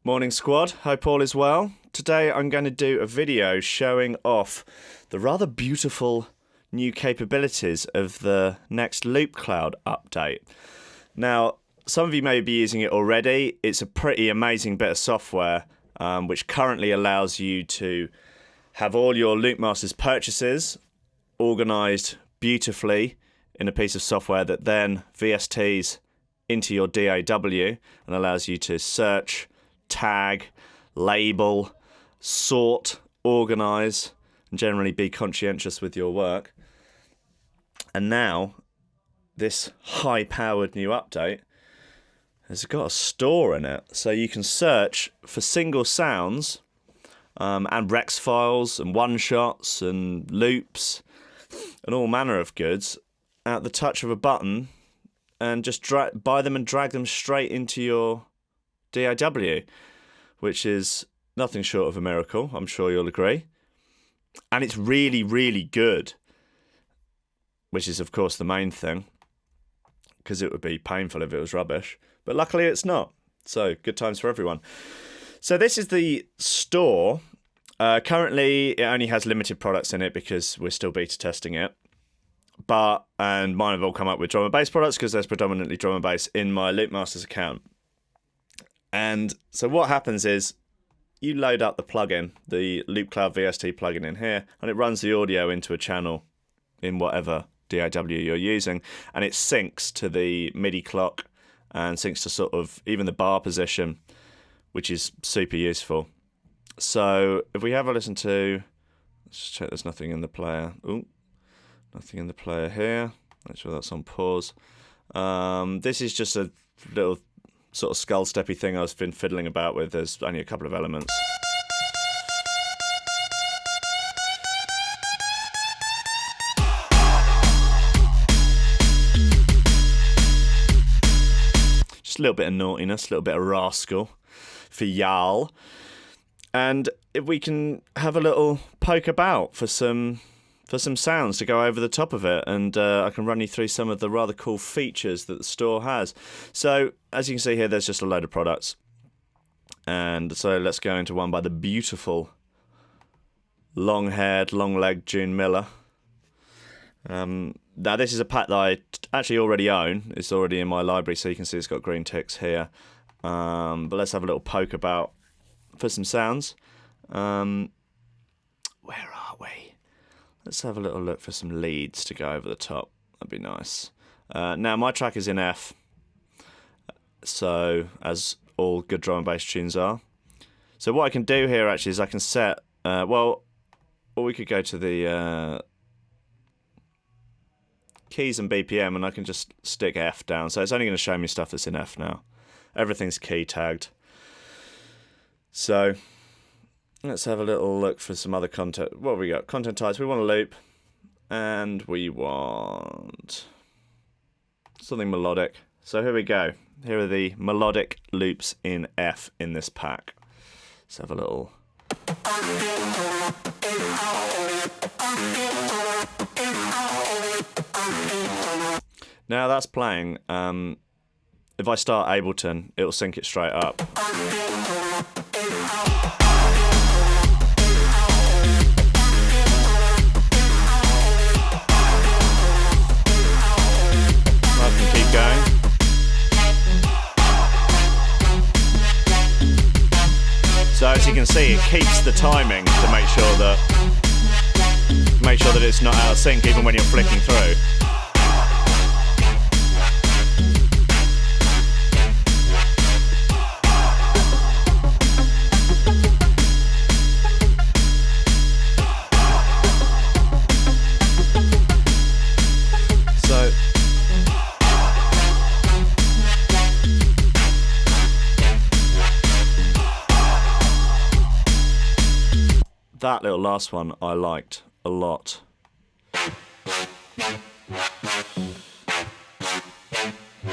Morning squad, hope all is well. Today I'm going to do a video showing off the rather beautiful new capabilities of the next Loopcloud update. Now, some of you may be using it already. It's a pretty amazing bit of software which currently allows you to have all your Loopmasters purchases organised beautifully in a piece of software that then VSTs into your DAW and allows you to search, tag, label, sort, organise, and generally be conscientious with your work. And now, this high-powered new update has got a store in it, so you can search for single sounds and Rex files and one-shots and loops and all manner of goods at the touch of a button, and just buy them and drag them straight into your DAW, which is nothing short of a miracle, I'm sure you'll agree. And it's really, really good, which is, of course, the main thing, because it would be painful if it was rubbish. But luckily it's not, so good times for everyone. So this is the store. Currently, it only has limited products in it because we're still beta testing it. And mine have all come up with drum and bass products because there's predominantly drum and bass in my Loopmasters account. And so what happens is you load up the plugin, the Loopcloud VST plugin in here, and it runs the audio into a channel in whatever DAW you're using, and it syncs to the MIDI clock and syncs to sort of even the bar position, which is super useful. So if we have a listen to, let's just check there's nothing in the player. Ooh, nothing in the player here. Make sure that's on pause. This is just a little sort of skull steppy thing I've been fiddling about with. There's only a couple of elements. Just a little bit of naughtiness, a little bit of rascal for y'all. And if we can have a little poke about for some sounds to go over the top of it, and I can run you through some of the rather cool features that the store has. So, as you can see here, there's just a load of products. And so let's go into one by the beautiful, long-haired, long-legged June Miller. Now, this is a pack that I actually already own. It's already in my library, so you can see it's got green ticks here. But let's have a little poke about for some sounds. Where are we? Let's have a little look for some leads to go over the top. That'd be nice. Now, my track is in F, so as all good drum and bass tunes are. So what I can do here actually is I can set, or we could go to the keys and BPM, and I can just stick F down. So it's only going to show me stuff that's in F now. Everything's key tagged. So let's have a little look for some other content. What have we got? Content types. We want a loop, and we want something melodic. So here we go. Here are the melodic loops in F in this pack. Let's have a little. Now that's playing. If I start Ableton, it'll sync it straight up. Going. So as you can see, it keeps the timing to make sure that it's not out of sync even when you're flicking through. That little last one I liked a lot.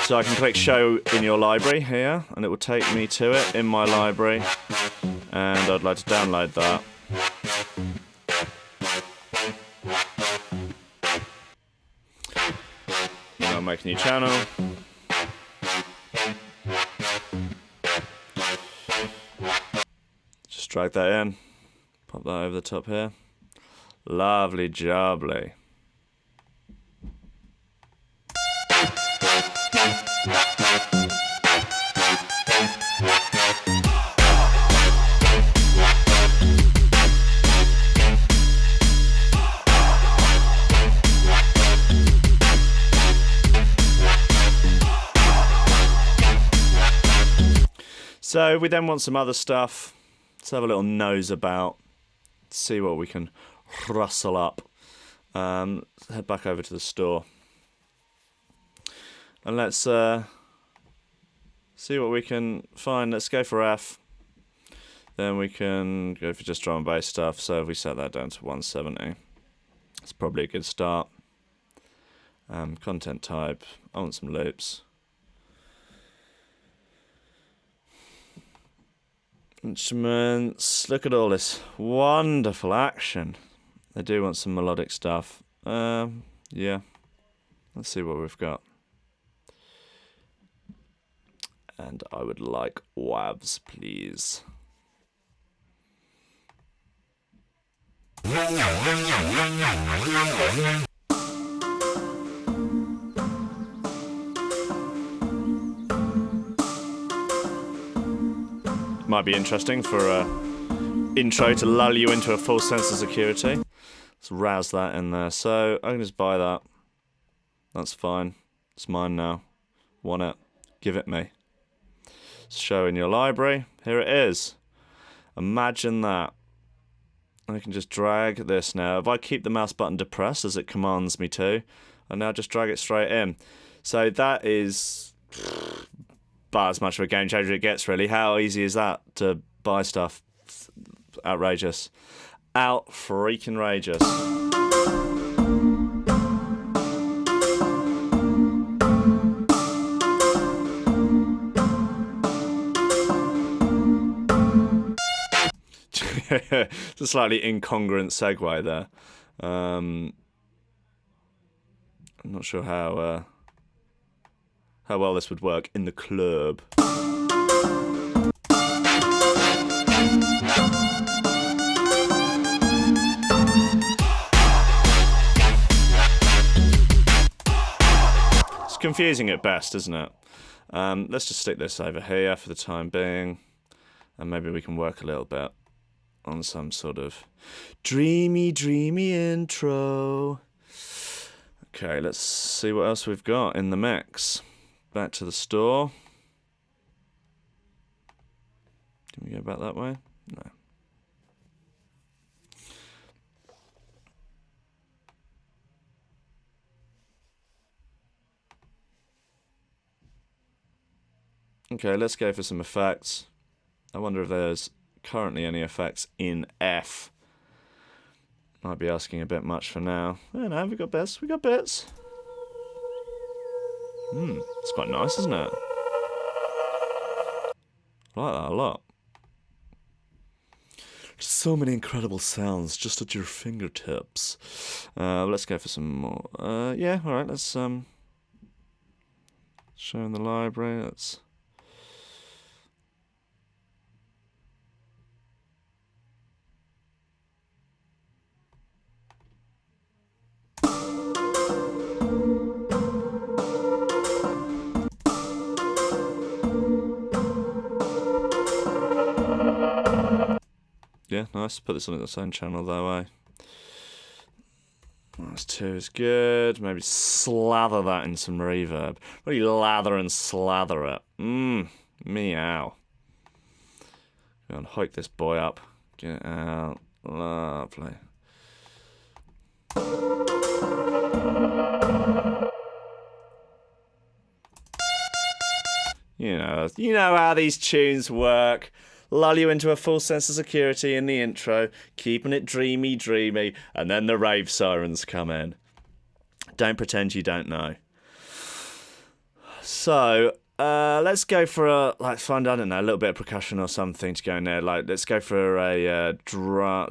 So I can click show in your library here, and it will take me to it in my library, and I'd like to download that. I'll make a new channel. Just drag that in. Pop that over the top here. Lovely jubbly. So we then want some other stuff. Let's have a little nose about, see what we can rustle up. Let's head back over to the store. And let's see what we can find. Let's go for F. Then we can go for just drum and bass stuff. So if we set that down to 170, it's probably a good start. Content type, I want some loops. Instruments, look at all this wonderful action. I do want some melodic stuff. Yeah, let's see what we've got. And I would like wavs, please. Might be interesting for an intro to lull you into a false sense of security. Let's rouse that in there. So I can just buy that. That's fine. It's mine now. Want it? Give it me. Show in your library. Here it is. Imagine that. I can just drag this now. If I keep the mouse button depressed as it commands me to, I now just drag it straight in. So that is about as much of a game changer it gets, really. How easy is that to buy stuff? Outrageous. Out-freaking-rageous. It's a slightly incongruent segue there. I'm not sure how well this would work in the club. It's confusing at best, isn't it? Let's just stick this over here for the time being, and maybe we can work a little bit on some sort of dreamy intro. Okay, let's see what else we've got in the mix. Back to the store. Can we go back that way? No. Okay, let's go for some effects. I wonder if there's currently any effects in F. Might be asking a bit much for now. Oh no, we got bits. We got bits. It's quite nice, isn't it? I like that a lot. So many incredible sounds just at your fingertips. Let's go for some more. Yeah, all right. Let's show in the library. Let's. Yeah, nice. Put this on its own channel that way. That's 2 is good. Maybe slather that in some reverb. Really lather and slather it. Meow. Go and hike this boy up. Get it out. Lovely. You know how these tunes work. Lull you into a full sense of security in the intro, keeping it dreamy, and then the rave sirens come in. Don't pretend you don't know. So, let's go for find, I don't know, a little bit of percussion or something to go in there. Let's go for a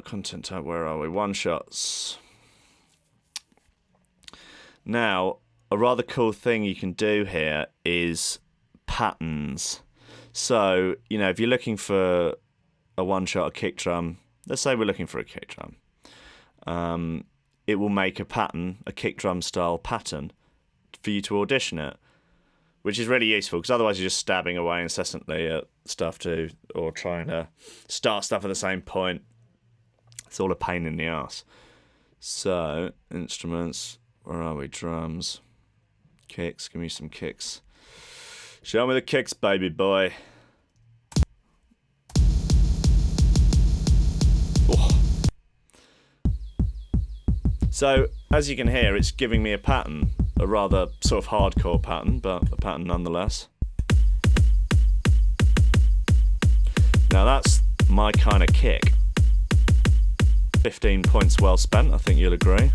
content type, where are we? One-shots. Now, a rather cool thing you can do here is patterns. So, you know, if you're looking for a one-shot, a kick drum, let's say we're looking for a kick drum. It will make a pattern, a kick drum style pattern, for you to audition it, which is really useful because otherwise you're just stabbing away incessantly at stuff or trying to start stuff at the same point. It's all a pain in the ass. So, instruments, where are we? Drums, kicks, give me some kicks. Show me the kicks, baby boy. Oh. So, as you can hear, it's giving me a pattern, a rather sort of hardcore pattern, but a pattern nonetheless. Now that's my kind of kick. 15 points well spent, I think you'll agree.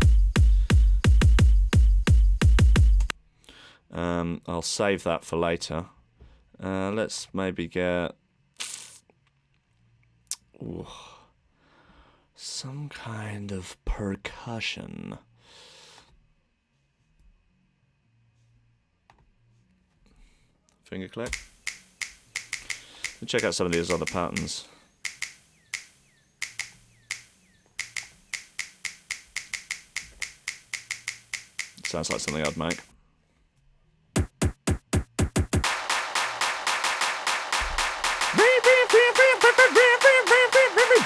I'll save that for later. Let's maybe get some kind of percussion. Finger click. Let's check out some of these other patterns. Sounds like something I'd make.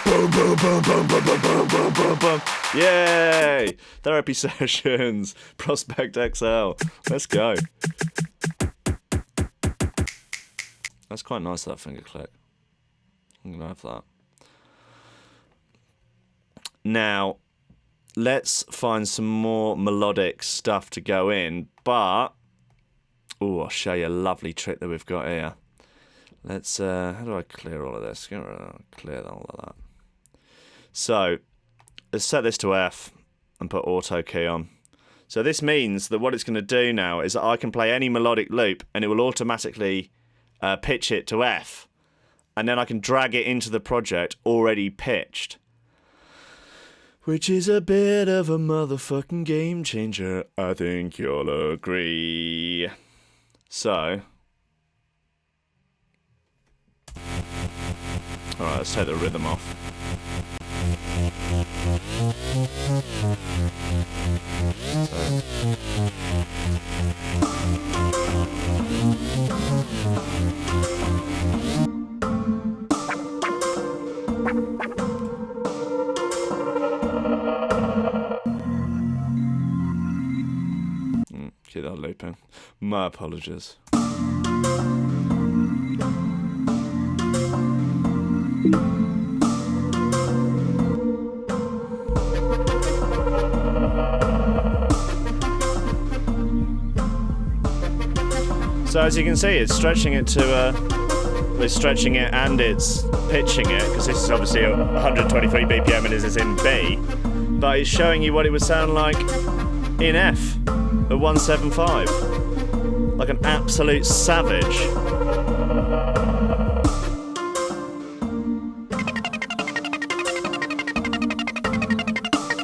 Boom, boom, boom, boom, boom, boom, boom, boom, boom, boom. Yay! Therapy sessions. Prospect XL. Let's go. That's quite nice, that finger click. I'm going to have that. Now, let's find some more melodic stuff to go in, but... Oh, I'll show you a lovely trick that we've got here. Let's, how do I clear all of this? Clear all of that. So, let's set this to F and put auto key on. So this means that what it's going to do now is that I can play any melodic loop and it will automatically pitch it to F. And then I can drag it into the project already pitched. Which is a bit of a motherfucking game changer, I think you'll agree. So... Alright, let's take the rhythm off. Keep that looping. My apologies. So as you can see, it's stretching it to it's stretching it and it's pitching it, because this is obviously 123 BPM and this is in B, but it's showing you what it would sound like in F at 175, like an absolute savage.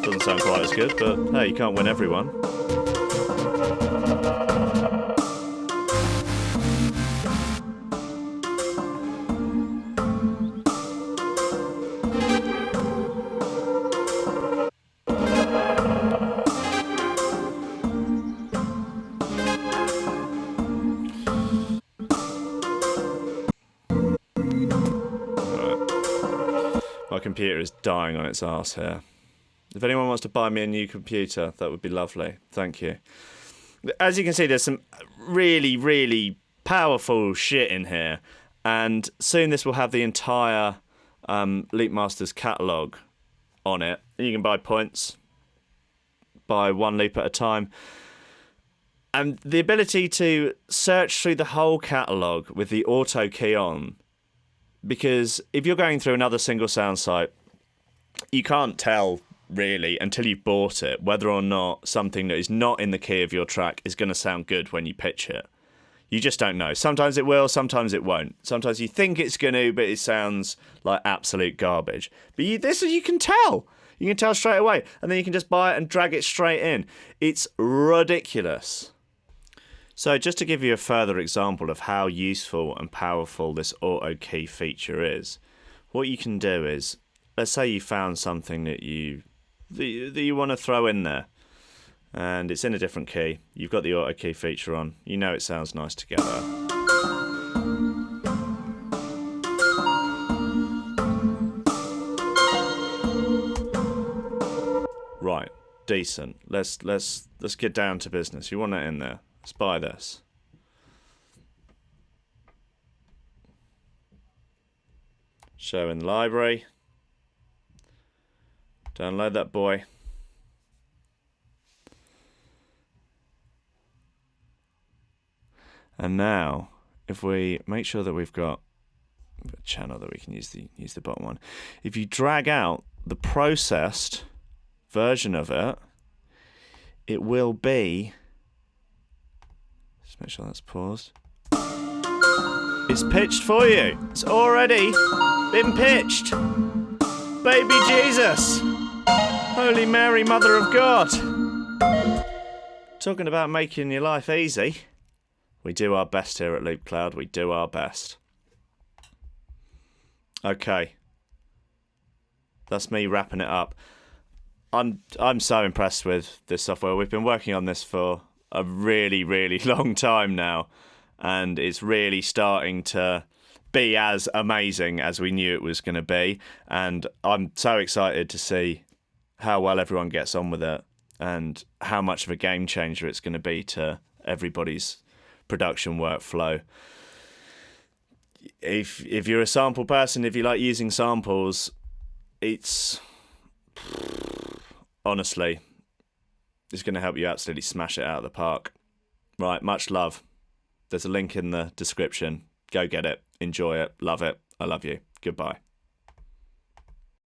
Doesn't sound quite as good, but hey, you can't win everyone. My computer is dying on its arse here. If anyone wants to buy me a new computer, that would be lovely. Thank you. As you can see, there's some really, really powerful shit in here. And soon this will have the entire Loopmasters catalogue on it. And you can buy points, buy one loop at a time. And the ability to search through the whole catalogue with the auto key on. Because if you're going through another single sound site, you can't tell, really, until you've bought it, whether or not something that is not in the key of your track is going to sound good when you pitch it. You just don't know. Sometimes it will, sometimes it won't. Sometimes you think it's going to, but it sounds like absolute garbage. But you can tell. You can tell straight away. And then you can just buy it and drag it straight in. It's ridiculous. So just to give you a further example of how useful and powerful this auto key feature is, what you can do is, let's say you found something that you want to throw in there, and it's in a different key. You've got the auto key feature on. You know it sounds nice together. Right, decent. Let's get down to business. You want that in there. Let's buy this. Show in the library. Download that boy. And now, if we make sure that we've got a channel that we can use the bottom one. If you drag out the processed version of it, it will be. Just make sure that's paused. It's pitched for you. It's already been pitched. Baby Jesus. Holy Mary, Mother of God. Talking about making your life easy. We do our best here at Loopcloud. We do our best. Okay. That's me wrapping it up. I'm so impressed with this software. We've been working on this for a really, really long time now, and it's really starting to be as amazing as we knew it was going to be. And I'm so excited to see how well everyone gets on with it and how much of a game changer it's going to be to everybody's production workflow. If you're a sample person, if you like using samples, it's honestly, it's going to help you absolutely smash it out of the park. Right, much love. There's a link in the description. Go get it. Enjoy it. Love it. I love you. Goodbye.